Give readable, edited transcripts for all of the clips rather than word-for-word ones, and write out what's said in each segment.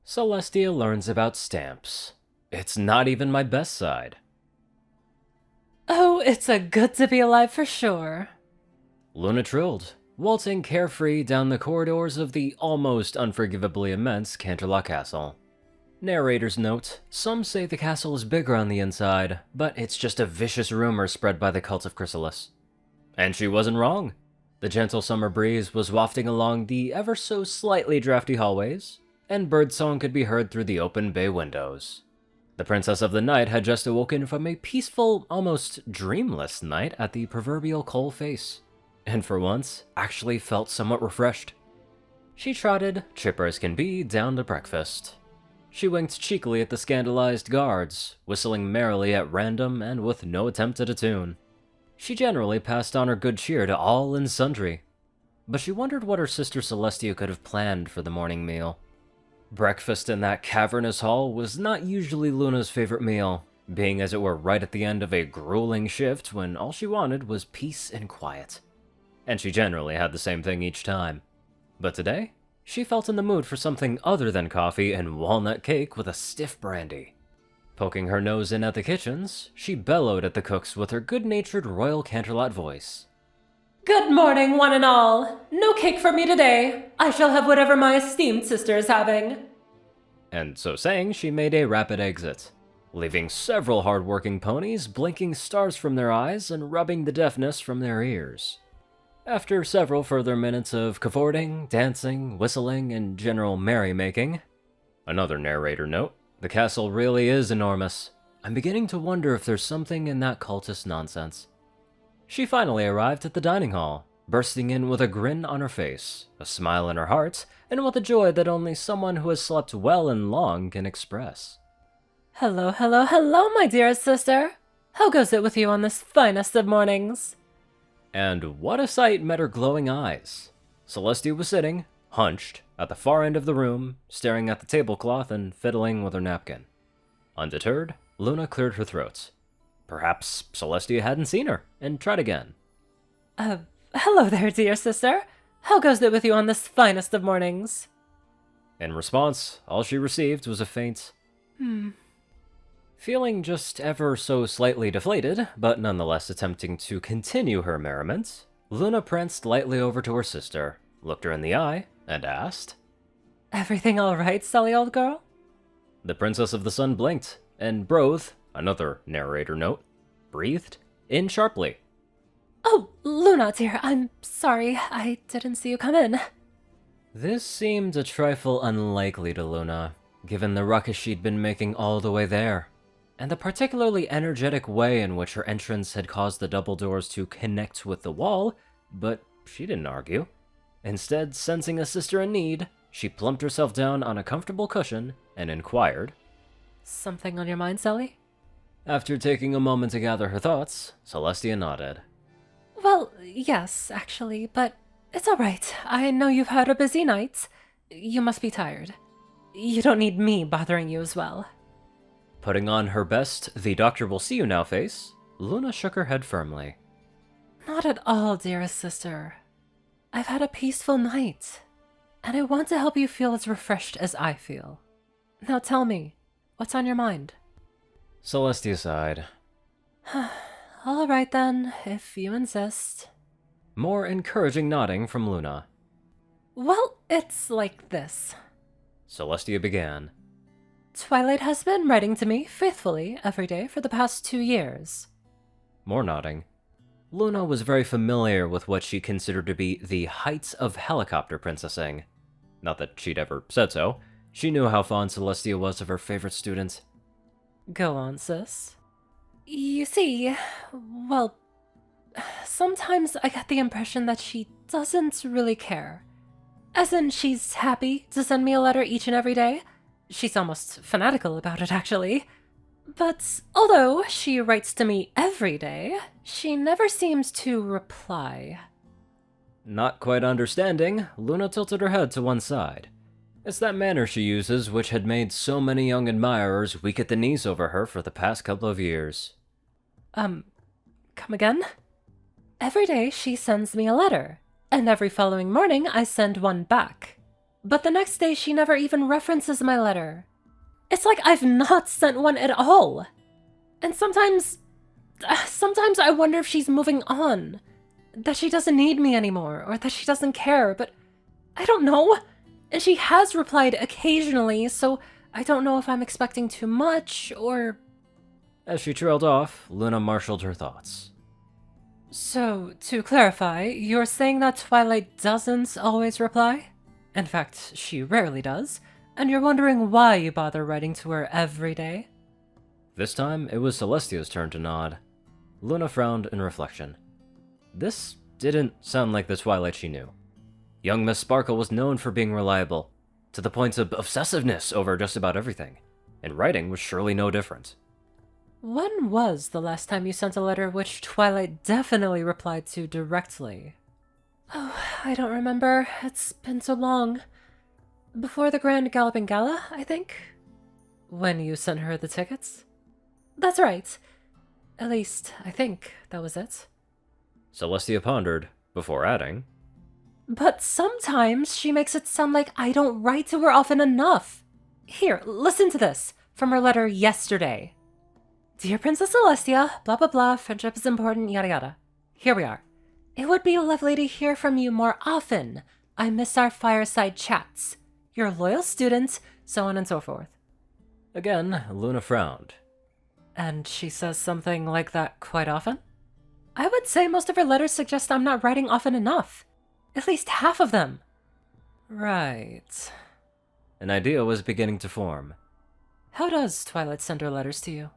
Celestia learns about stamps. It's not even my best side. Oh, it's a good to be alive for sure. Luna trilled, waltzing carefree down the corridors of the almost unforgivably immense Canterlot Castle. Narrator's note, some say the castle is bigger on the inside, but it's just a vicious rumor spread by the cult of Chrysalis. And she wasn't wrong. The gentle summer breeze was wafting along the ever so slightly drafty hallways, and birdsong could be heard through the open bay windows. The Princess of the Night had just awoken from a peaceful, almost dreamless night at the proverbial coal face, and for once, actually felt somewhat refreshed. She trotted, chipper as can be, down to breakfast. She winked cheekily at the scandalized guards, whistling merrily at random and with no attempt at a tune. She generally passed on her good cheer to all and sundry, but she wondered what her sister Celestia could have planned for the morning meal. Breakfast in that cavernous hall was not usually Luna's favorite meal, being as it were right at the end of a grueling shift when all she wanted was peace and quiet. And she generally had the same thing each time. But today, she felt in the mood for something other than coffee and walnut cake with a stiff brandy. Poking her nose in at the kitchens, she bellowed at the cooks with her good-natured Royal Canterlot voice. Good morning, one and all. No cake for me today. I shall have whatever my esteemed sister is having. And so saying, she made a rapid exit, leaving several hard-working ponies blinking stars from their eyes and rubbing the deafness from their ears. After several further minutes of cavorting, dancing, whistling, and general merrymaking, another narrator note, the castle really is enormous. I'm beginning to wonder if there's something in that cultist nonsense. She finally arrived at the dining hall, bursting in with a grin on her face, a smile in her heart, and with a joy that only someone who has slept well and long can express. Hello, hello, hello, my dearest sister. How goes it with you on this finest of mornings? And what a sight met her glowing eyes. Celestia was sitting, hunched, at the far end of the room, staring at the tablecloth and fiddling with her napkin. Undeterred, Luna cleared her throat. Perhaps Celestia hadn't seen her, and tried again. Hello there, dear sister. How goes it with you on this finest of mornings? In response, all she received was a faint, Feeling just ever so slightly deflated, but nonetheless attempting to continue her merriment, Luna pranced lightly over to her sister, looked her in the eye, and asked, Everything all right, Sully, old girl? The Princess of the Sun blinked, and Broth, another narrator note, breathed in sharply. Oh, Luna, dear, I'm sorry. I didn't see you come in. This seemed a trifle unlikely to Luna, given the ruckus she'd been making all the way there, and the particularly energetic way in which her entrance had caused the double doors to connect with the wall, but she didn't argue. Instead, sensing a sister in need, she plumped herself down on a comfortable cushion and inquired, Something on your mind, Sully? After taking a moment to gather her thoughts, Celestia nodded. Well, yes, actually, but it's all right. I know you've had a busy night. You must be tired. You don't need me bothering you as well. Putting on her best "the doctor will see you now" face, Luna shook her head firmly. Not at all, dearest sister. I've had a peaceful night, and I want to help you feel as refreshed as I feel. Now tell me, what's on your mind? Celestia sighed. All right then, if you insist. More encouraging nodding from Luna. Well, it's like this. Celestia began. Twilight has been writing to me faithfully every day for the past 2 years. More nodding. Luna was very familiar with what she considered to be the heights of helicopter princessing. Not that she'd ever said so. She knew how fond Celestia was of her favorite student. Go on, sis. You see, well, sometimes I get the impression that she doesn't really care. As in, she's happy to send me a letter each and every day. She's almost fanatical about it, actually. But although she writes to me every day, she never seems to reply. Not quite understanding, Luna tilted her head to one side. It's that manner she uses which had made so many young admirers weak at the knees over her for the past couple of years. Come again? Every day she sends me a letter, and every following morning I send one back. But the next day she never even references my letter. It's like I've not sent one at all. And sometimes I wonder if she's moving on. That she doesn't need me anymore, or that she doesn't care, but I don't know. And she has replied occasionally, so I don't know if I'm expecting too much, or... As she trailed off, Luna marshaled her thoughts. So, to clarify, you're saying that Twilight doesn't always reply? In fact, she rarely does, and you're wondering why you bother writing to her every day? This time, it was Celestia's turn to nod. Luna frowned in reflection. This didn't sound like the Twilight she knew. Young Miss Sparkle was known for being reliable, to the point of obsessiveness over just about everything, and writing was surely no different. When was the last time you sent a letter which Twilight definitely replied to directly? Oh, I don't remember. It's been so long. Before the Grand Galloping Gala, I think? When you sent her the tickets? That's right. At least, I think that was it. Celestia pondered, before adding, But sometimes she makes it sound like I don't write to her often enough. Here, listen to this, from her letter yesterday. Dear Princess Celestia, blah blah blah, friendship is important, yada yada. Here we are. It would be lovely to hear from you more often. I miss our fireside chats. You're a loyal student, so on and so forth. Again, Luna frowned. And she says something like that quite often? I would say most of her letters suggest I'm not writing often enough. At least half of them. Right. An idea was beginning to form. How does Twilight send her letters to you?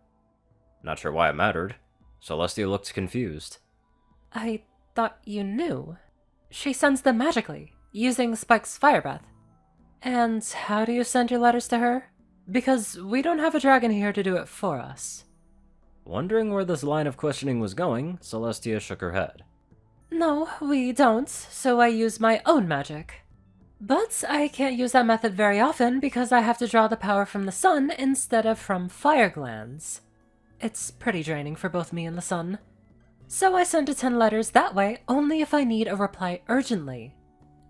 Not sure why it mattered. Celestia looked confused. I thought you knew. She sends them magically, using Spike's fire breath. And how do you send your letters to her? Because we don't have a dragon here to do it for us. Wondering where this line of questioning was going, Celestia shook her head. No, we don't, so I use my own magic. But I can't use that method very often because I have to draw the power from the sun instead of from fire glands. It's pretty draining for both me and the sun. So I send to 10 letters that way only if I need a reply urgently.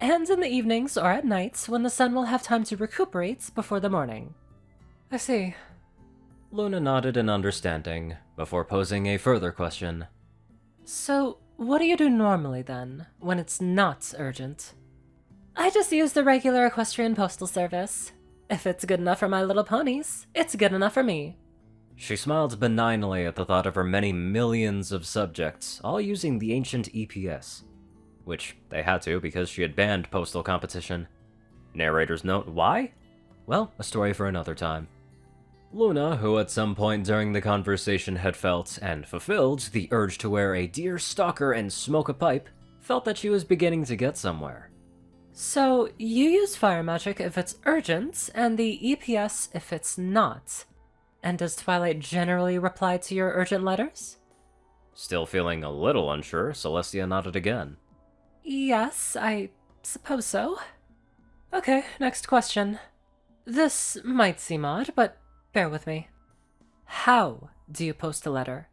And in the evenings or at nights when the sun will have time to recuperate before the morning. I see. Luna nodded in understanding, before posing a further question. So, what do you do normally then, when it's not urgent? I just use the regular equestrian postal service. If it's good enough for my little ponies, it's good enough for me. She smiled benignly at the thought of her many millions of subjects, all using the ancient EPS. Which they had to because she had banned postal competition. Narrator's note, why? Well, a story for another time. Luna, who at some point during the conversation had felt, and fulfilled, the urge to wear a deer stalker and smoke a pipe, felt that she was beginning to get somewhere. So, you use fire magic if it's urgent, and the EPS if it's not. And does Twilight generally reply to your urgent letters? Still feeling a little unsure, Celestia nodded again. Yes, I suppose so. Okay, next question. This might seem odd, but bear with me. How do you post a letter?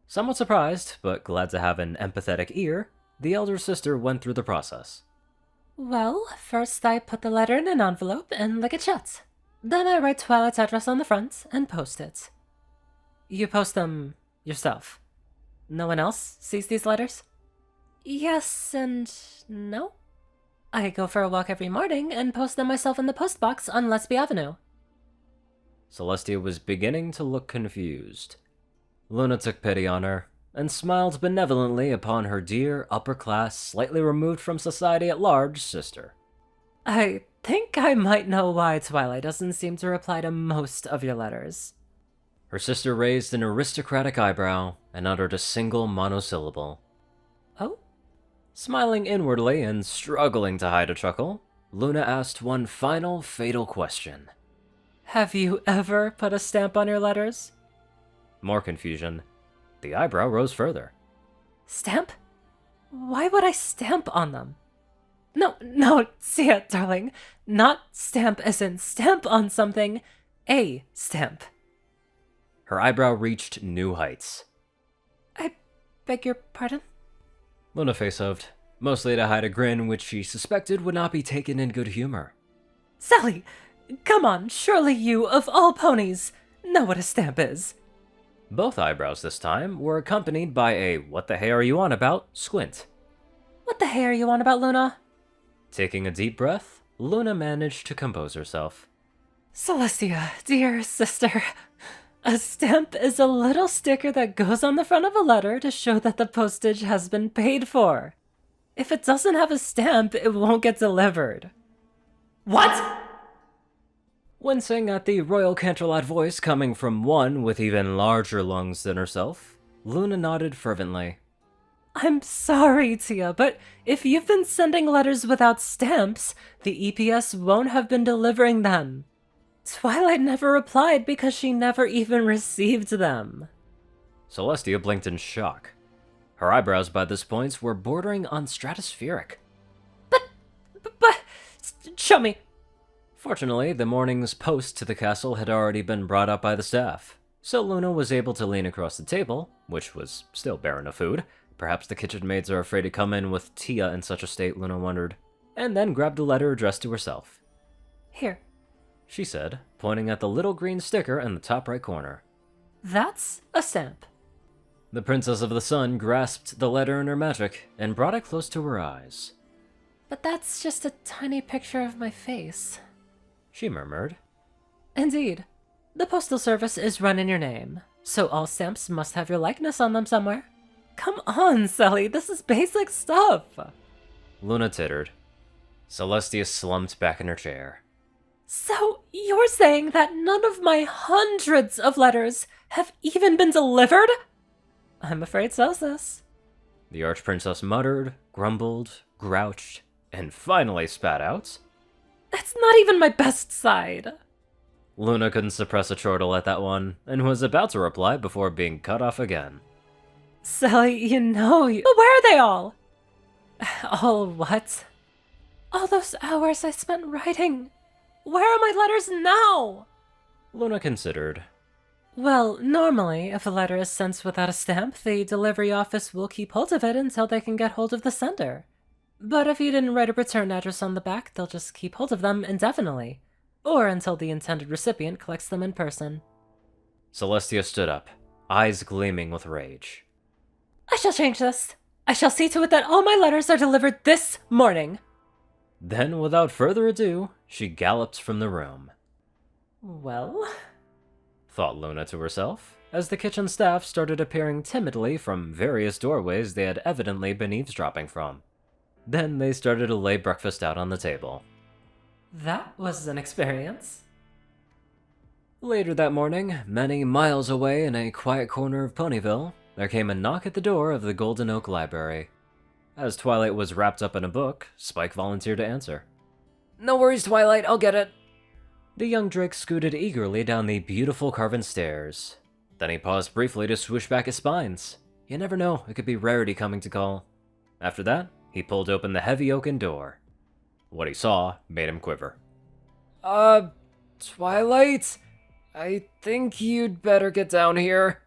Somewhat surprised, but glad to have an empathetic ear, the elder sister went through the process. Well, first I put the letter in an envelope and lick it shut. Then I write Twilight's address on the front and post it. You post them yourself. No one else sees these letters? Yes and no. I go for a walk every morning and post them myself in the post box on Lesby Avenue. Celestia was beginning to look confused. Luna took pity on her, and smiled benevolently upon her dear, upper-class, slightly removed from society at large sister. I think I might know why Twilight doesn't seem to reply to most of your letters. Her sister raised an aristocratic eyebrow and uttered a single monosyllable. Oh? Smiling inwardly and struggling to hide a chuckle, Luna asked one final fatal question. Have you ever put a stamp on your letters? More confusion. The eyebrow rose further. Stamp? Why would I stamp on them? No, see it, darling. Not stamp as in stamp on something. A stamp. Her eyebrow reached new heights. I beg your pardon? Luna face-oved, mostly to hide a grin which she suspected would not be taken in good humor. Sally, come on, surely you, of all ponies, know what a stamp is. Both eyebrows this time were accompanied by a "what the hey are you on about" squint. What the hey are you on about, Luna? Taking a deep breath, Luna managed to compose herself. Celestia, dear sister, a stamp is a little sticker that goes on the front of a letter to show that the postage has been paid for. If it doesn't have a stamp, it won't get delivered. What? Wincing at the royal Canterlot voice coming from one with even larger lungs than herself, Luna nodded fervently. I'm sorry, Tia, but if you've been sending letters without stamps, the EPS won't have been delivering them. Twilight never replied because she never even received them. Celestia blinked in shock. Her eyebrows by this point were bordering on stratospheric. But, show me. Fortunately, the morning's post to the castle had already been brought up by the staff, so Luna was able to lean across the table, which was still barren of food. Perhaps the kitchen maids are afraid to come in with Tia in such a state, Luna wondered, and then grabbed a letter addressed to herself. Here, She said, pointing at the little green sticker in the top right corner. that's a stamp. The Princess of the Sun grasped the letter in her magic and brought it close to her eyes. But that's just a tiny picture of my face. She murmured. Indeed. The postal service is run in your name, so all stamps must have your likeness on them somewhere. Come on, Sally, this is basic stuff. Luna tittered. Celestia slumped back in her chair. So, you're saying that none of my hundreds of letters have even been delivered? I'm afraid so, sis. The Archprincess muttered, grumbled, grouched, and finally spat out. That's not even my best side. Luna couldn't suppress a chortle at that one, and was about to reply before being cut off again. Sally, you know you— But where are they all? All what? All those hours I spent writing. Where are my letters now? Luna considered. Well, normally, if a letter is sent without a stamp, the delivery office will keep hold of it until they can get hold of the sender. But if you didn't write a return address on the back, they'll just keep hold of them indefinitely, or until the intended recipient collects them in person. Celestia stood up, eyes gleaming with rage. I shall change this. I shall see to it that all my letters are delivered this morning. Then, without further ado, she galloped from the room. Well, Thought Luna to herself, as the kitchen staff started appearing timidly from various doorways they had evidently been eavesdropping from. Then they started to lay breakfast out on the table. that was an experience. Later that morning, many miles away in a quiet corner of Ponyville, there came a knock at the door of the Golden Oak Library. As Twilight was wrapped up in a book, Spike volunteered to answer. "No worries, Twilight, I'll get it." The young Drake scooted eagerly down the beautiful carven stairs. Then he paused briefly to swoosh back his spines. You never know, it could be Rarity coming to call. After that, he pulled open the heavy oaken door. What he saw made him quiver. Twilight? I think you'd better get down here."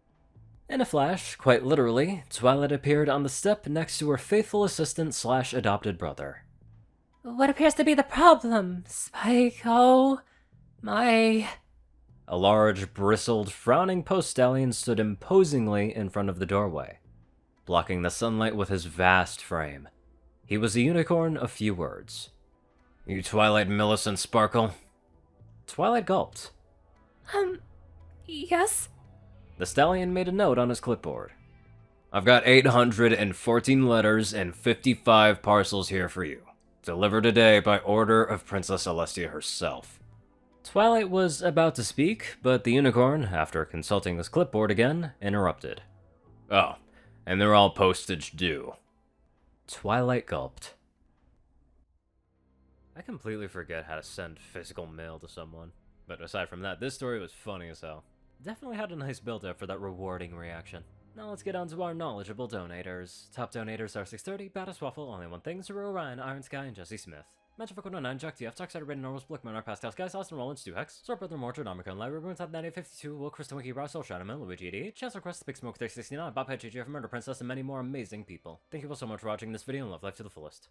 In a flash, quite literally, Twilight appeared on the step next to her faithful assistant / adopted brother. What appears to be the problem, Spike? Oh, my... A large, bristled, frowning post-stallion stood imposingly in front of the doorway, blocking the sunlight with his vast frame. He was a unicorn of few words. "You Twilight Millicent Sparkle?" Twilight gulped. Yes? The stallion made a note on his clipboard. "I've got 814 letters and 55 parcels here for you. Delivered today by order of Princess Celestia herself." Twilight was about to speak, but the unicorn, after consulting his clipboard again, interrupted. "Oh, and they're all postage due." Twilight gulped. I completely forget how to send physical mail to someone. But aside from that, this story was funny as hell. Definitely had a nice build-up for that rewarding reaction. Now let's get on to our knowledgeable donators. Top donators are 630, BadassWaffle, Only One Thing, Ceru, Orion, IronSky, and Jessie Smith. Match of 9, JockeTF, Rayden, Narwhals, Blackmoonheart, Pastel, Alistair, Rolan, Stu Hex, Sword Brother, Mortar, Omicron, Library, Ruin, Top 9852, Will, Kristen, Wiki, Russell, Shadowman, Luigi 88, Chancellor Crest, Big Smoke 369, Bobhead, GGF, Murder Princess, and many more amazing people. Thank you all so much for watching this video and love life to the fullest.